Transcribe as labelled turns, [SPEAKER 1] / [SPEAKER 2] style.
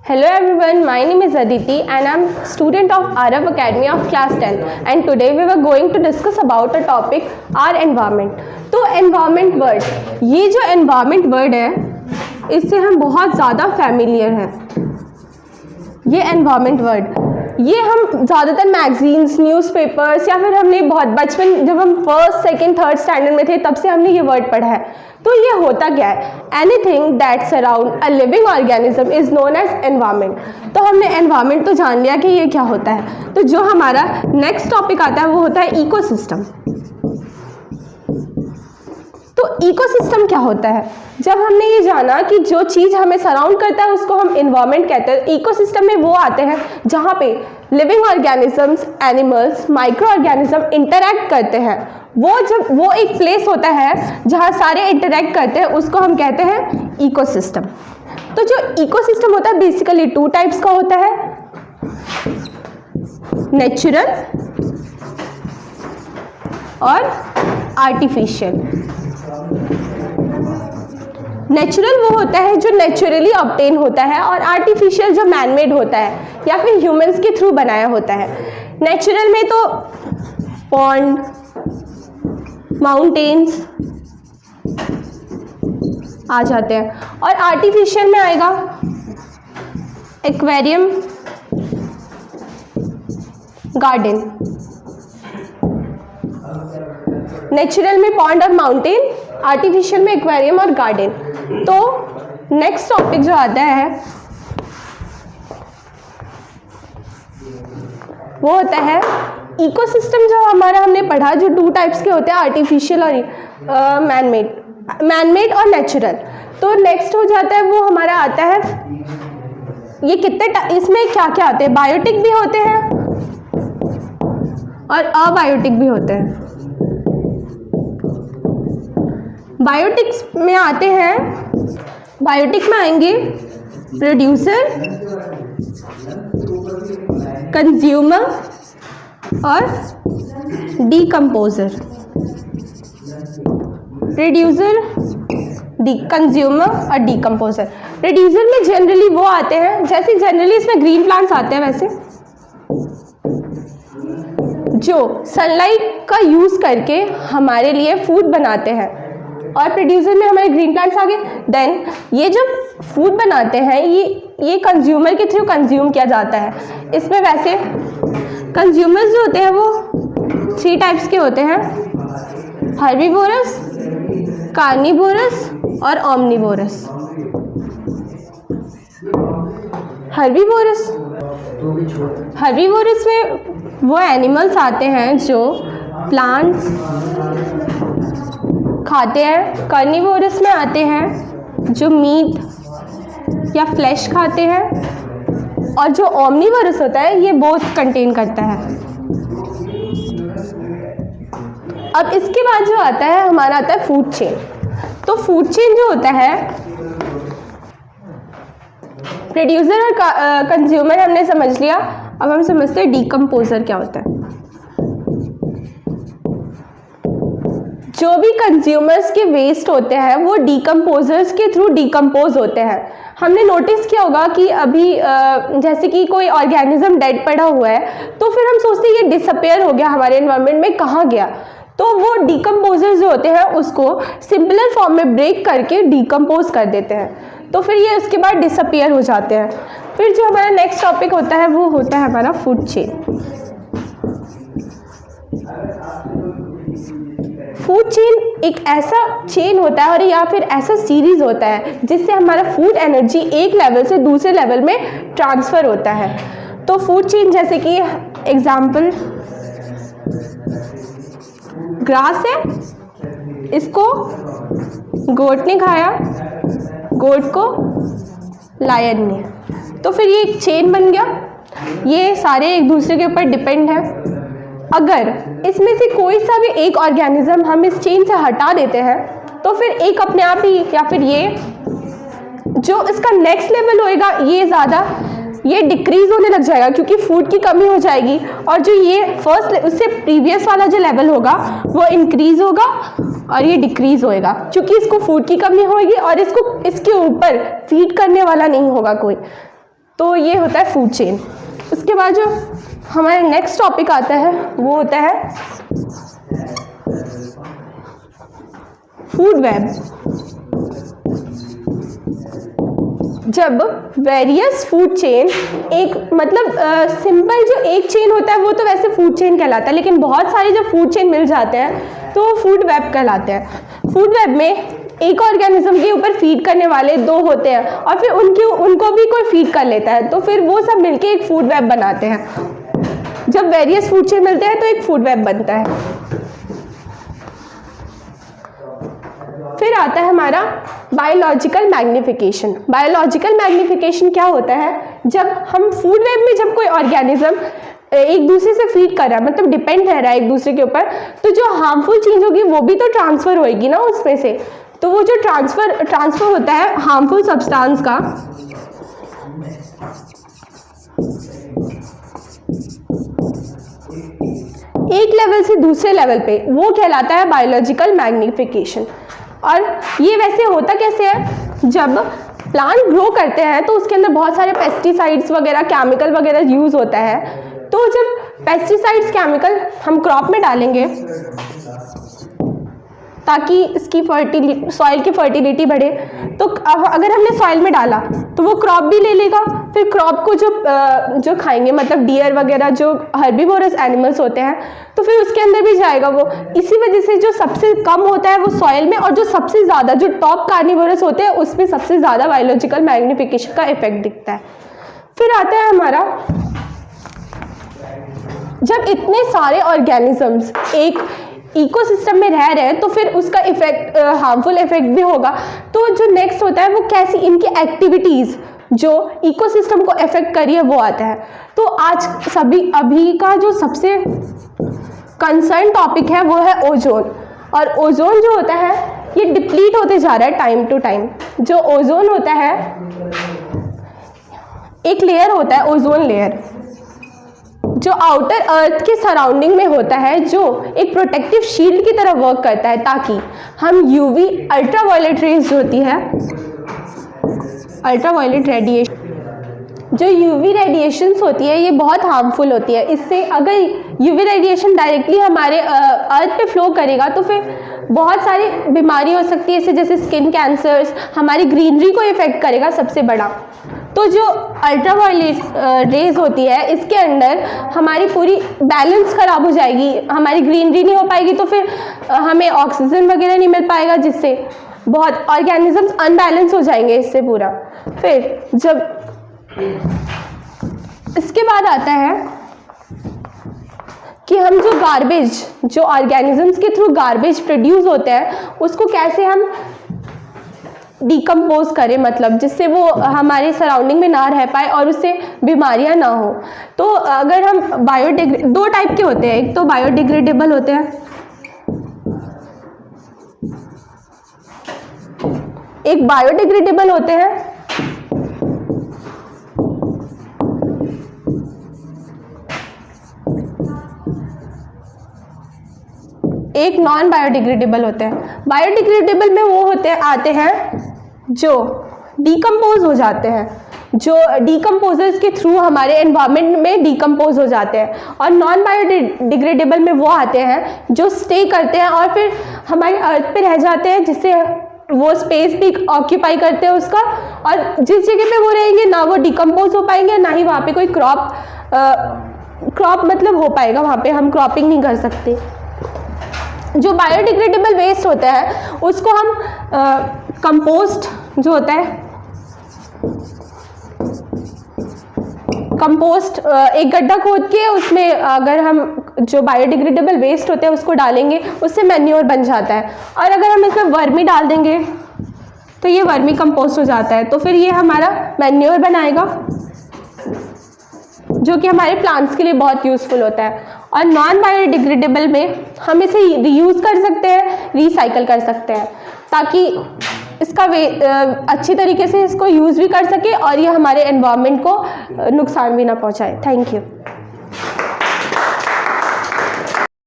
[SPEAKER 1] Hello everyone, my name is Aditi and I am student of Arab Academy of class 10 and today we were going to discuss about a topic our environment. तो environment word, ये जो environment word है इससे हम बहुत ज़्यादा familiar हैं. ये environment word ये हम ज़्यादातर मैगजीन्स, न्यूज़पेपर्स या फिर हमने बहुत बचपन जब हम फर्स्ट, सेकंड, थर्ड स्टैंडर्ड में थे तब से हमने ये वर्ड पढ़ा है. तो ये होता क्या है? Anything that surround a living organism is known as environment. तो हमने एनवायरनमेंट तो जान लिया कि ये क्या होता है. तो जो हमारा नेक्स्ट टॉपिक आता है वो होता है इकोसिस्टम. तो इकोसिस्टम क्या होता है? जब हमने ये जाना कि जो चीज़ हमें सराउंड करता है उसको हम एनवायरनमेंट कहते हैं. इकोसिस्टम में वो आते हैं जहाँ पे living organisms, animals, micro organism interact करते हैं. वो एक प्लेस होता है जहाँ सारे इंटरैक्ट करते हैं, उसको हम कहते हैं इकोसिस्टम. तो जो इकोसिस्टम होता है बेसिकली टू टाइप्स का होता है, नेचुरल और आर्टिफिशियल. नेचुरल वो होता है जो नेचुरली ऑब्टेन होता है और आर्टिफिशियल जो मैनमेड होता है या फिर ह्यूमंस के थ्रू बनाया होता है. नेचुरल में तो पॉन्ड, माउंटेन्स आ जाते हैं और आर्टिफिशियल में आएगा एक्वेरियम, गार्डन. नेचुरल में पॉन्ड और माउंटेन, आर्टिफिशियल में एक्वेरियम और गार्डन. तो नेक्स्ट टॉपिक जो आता है वो होता है इकोसिस्टम. जो हमारा हमने पढ़ा जो टू टाइप्स के होते हैं, आर्टिफिशियल और मैनमेड और नेचुरल. तो नेक्स्ट हो जाता है वो हमारा आता है ये इसमें क्या क्या आते हैं? बायोटिक भी होते हैं और अबायोटिक भी होते हैं. बायोटिक्स में आते हैं, बायोटिक में आएंगे प्रोड्यूसर, कंज्यूमर और डीकम्पोजर. प्रोड्यूसर, कंज्यूमर और डीकम्पोजर. प्रोड्यूसर में जनरली वो आते हैं, जैसे जनरली इसमें ग्रीन प्लांट्स आते हैं वैसे जो सनलाइट का यूज़ करके हमारे लिए फूड बनाते हैं. और प्रोड्यूसर में हमारे ग्रीन प्लांट्स आ गए. देन ये जो फूड बनाते हैं ये कंज्यूमर के थ्रू कंज्यूम किया जाता है. इसमें वैसे कंज्यूमर्स जो होते हैं वो थ्री टाइप्स के होते हैं, हर्बीवोरस, कार्निवोरस और ओमनिवोरस. हर्बीवोरस में वो एनिमल्स आते हैं जो प्लांट्स खाते हैं. कार्निवोरस में आते हैं जो मीट या फ्लैश खाते हैं. और जो ओमनिवोरस होता है ये बोथ कंटेन करता है. अब इसके बाद जो आता है हमारा आता है फूड चेन. तो फूड चेन जो होता है प्रोड्यूसर और कंज्यूमर हमने समझ लिया. अब हम समझते हैं डीकम्पोजर क्या होता है. जो भी कंज्यूमर्स के वेस्ट होते हैं वो डीकम्पोजर्स के थ्रू डीकम्पोज होते हैं. हमने नोटिस किया होगा कि अभी जैसे कि कोई ऑर्गेनिज्म डेड पड़ा हुआ है तो फिर हम सोचते हैं ये डिसअपेयर हो गया हमारे एनवायरनमेंट में, कहाँ गया? तो वो डीकम्पोजर्स जो होते हैं उसको सिंपलर फॉर्म में ब्रेक करके डीकम्पोज कर देते हैं. तो फिर ये उसके बाद डिसअपेयर हो जाते हैं. फिर जो हमारा नेक्स्ट टॉपिक होता है वो होता है हमारा फूड चेन. फूड चेन एक ऐसा चेन होता है और या फिर ऐसा सीरीज होता है जिससे हमारा फूड एनर्जी एक लेवल से दूसरे लेवल में ट्रांसफ़र होता है. तो फूड चेन जैसे कि एग्जाम्पल ग्रास है, इसको गोट ने खाया, गोट को लायन ने, तो फिर ये एक चेन बन गया. ये सारे एक दूसरे के ऊपर डिपेंड है. अगर इसमें से कोई सा भी एक ऑर्गेनिज्म हम इस चेन से हटा देते हैं तो फिर एक अपने आप ही या फिर ये जो इसका नेक्स्ट लेवल होएगा ये डिक्रीज होने लग जाएगा क्योंकि फूड की कमी हो जाएगी. और जो ये फर्स्ट उससे प्रीवियस वाला जो लेवल होगा वो इंक्रीज होगा और ये डिक्रीज होएगा क्योंकि इसको फूड की कमी होगी और इसको इसके ऊपर फीड करने वाला नहीं होगा कोई. तो ये होता है फूड चेन। उसके बाद जो हमारा नेक्स्ट टॉपिक आता है वो होता है फूड वेब। जब वेरियस फूड चेन एक मतलब सिंपल जो एक चेन होता है वो तो वैसे फूड चेन कहलाता है, लेकिन बहुत सारे जब फूड चेन मिल जाते हैं तो वो फूड वेब कहलाते हैं। फूड वेब में एक ऑर्गेनिज्म के ऊपर फीड करने वाले 2 होते हैं और फिर उनको भी कोई फीड कर लेता है, तो फिर वो सब मिलके एक फूड वेब बनाते हैं। जब वेरियस फूड चेन मिलते हैं तो एक फूड वेब बनता है। फिर आता है हमारा बायोलॉजिकल मैग्निफिकेशन। बायोलॉजिकल मैग्निफिकेशन क्या होता है? जब हम फूड वेब में जब कोई ऑर्गेनिज्म एक दूसरे से फीड कर रहा है, मतलब डिपेंड रह रहा है एक दूसरे के ऊपर, तो जो हार्मफुल चीज़ होगी वो भी तो ट्रांसफ़र होएगी ना उसमें से। तो वो जो ट्रांसफ़र होता है हार्मफुल सब्सटेंस का, एक लेवल से दूसरे लेवल पे, वो कहलाता है बायोलॉजिकल मैग्निफिकेशन। और ये वैसे होता कैसे है? जब प्लांट ग्रो करते हैं तो उसके अंदर बहुत सारे पेस्टिसाइड्स वगैरह, केमिकल वगैरह यूज़ होता है। तो जब पेस्टिसाइड्स, केमिकल हम क्रॉप में डालेंगे ताकि इसकी सॉइल की फर्टिलिटी बढ़े, तो अगर हमने सॉइल में डाला तो वो क्रॉप भी ले लेगा। फिर क्रॉप को जो खाएंगे, मतलब डियर वगैरह जो हर्बीवोरस एनिमल्स होते हैं, तो फिर उसके अंदर भी जाएगा वो। इसी वजह से जो सबसे कम होता है वो सॉइल में, और जो सबसे ज़्यादा जो टॉप कार्निवोरस होते हैं उसमें सबसे ज़्यादा बायोलॉजिकल मैग्निफिकेशन का इफेक्ट दिखता है। फिर आता है हमारा, जब इतने सारे ऑर्गेनिजम्स एक इकोसिस्टम में रह रहे हैं तो फिर उसका इफेक्ट, हार्मफुल इफेक्ट भी होगा। तो जो नेक्स्ट होता है वो कैसी इनकी एक्टिविटीज़ जो इकोसिस्टम को इफेक्ट करी है वो आता है। तो आज अभी का जो सबसे कंसर्न टॉपिक है वो है ओजोन। और ओजोन जो होता है ये डिप्लीट होते जा रहा है टाइम टू टाइम। जो ओजोन होता है, एक लेयर होता है ओजोन लेयर, जो आउटर अर्थ के सराउंडिंग में होता है, जो एक प्रोटेक्टिव शील्ड की तरह वर्क करता है, ताकि हम यूवी अल्ट्रावायलेट रेज जो होती है, अल्ट्रावायलेट रेडिएशन, जो यूवी रेडिएशंस होती है ये बहुत हार्मफुल होती है। इससे अगर यूवी रेडिएशन डायरेक्टली हमारे अर्थ पे फ्लो करेगा तो फिर बहुत सारी बीमारी हो सकती है, इससे जैसे स्किन कैंसर्स, हमारी ग्रीनरी को इफेक्ट करेगा सबसे बड़ा। तो जो अल्ट्रावायलेट रेज होती है इसके अंदर हमारी पूरी बैलेंस ख़राब हो जाएगी, हमारी ग्रीनरी नहीं हो पाएगी, तो फिर हमें ऑक्सीजन वगैरह नहीं मिल पाएगा, जिससे बहुत ऑर्गेनिजम्स अनबैलेंस हो जाएंगे इससे पूरा। फिर जब इसके बाद आता है कि हम जो गार्बेज, जो ऑर्गेनिजम्स के थ्रू गार्बेज प्रोड्यूस होते हैं उसको कैसे हम डिकम्पोज करें, मतलब जिससे वो हमारे सराउंडिंग में ना रह पाए और उससे बीमारियां ना हो। तो अगर हम दो टाइप के होते हैं, एक तो बायोडिग्रेडेबल होते हैं, एक बायोडिग्रेडेबल होते हैं, एक नॉन बायोडिग्रेडेबल होते हैं। बायोडिग्रेडेबल में वो आते हैं जो डिकम्पोज हो जाते हैं, जो डिकम्पोजर्स के थ्रू हमारे एनवायरनमेंट में डिकम्पोज हो जाते हैं। और नॉन बायोडिग्रेडेबल में वो आते हैं जो स्टे करते हैं और फिर हमारे अर्थ पे रह जाते हैं, जिससे वो स्पेस भी ऑक्यूपाई करते हैं उसका, और जिस जगह पे वो रहेंगे ना वो डिकम्पोज हो पाएंगे, ना ही वहाँ पे कोई क्रॉप मतलब हो पाएगा, वहाँ पे हम क्रॉपिंग नहीं कर सकते। जो बायोडिग्रेडेबल वेस्ट होता है उसको हम कंपोस्ट जो होता है, कंपोस्ट एक गड्ढा खोद के उसमें अगर हम जो बायोडिग्रेडेबल वेस्ट होते हैं उसको डालेंगे, उससे मैन्योर बन जाता है। और अगर हम इसमें वर्मी डाल देंगे तो ये वर्मी कंपोस्ट हो जाता है, तो फिर ये हमारा मैन्योर बनाएगा, जो कि हमारे प्लांट्स के लिए बहुत यूज़फुल होता है। और नॉन बायोडिग्रेडेबल में हम इसे रीयूज़ कर सकते हैं, रिसाइकल कर सकते हैं, ताकि इसका अच्छी तरीके से इसको यूज़ भी कर सके और ये हमारे एनवायरनमेंट को नुकसान भी ना पहुंचाए। Thank you.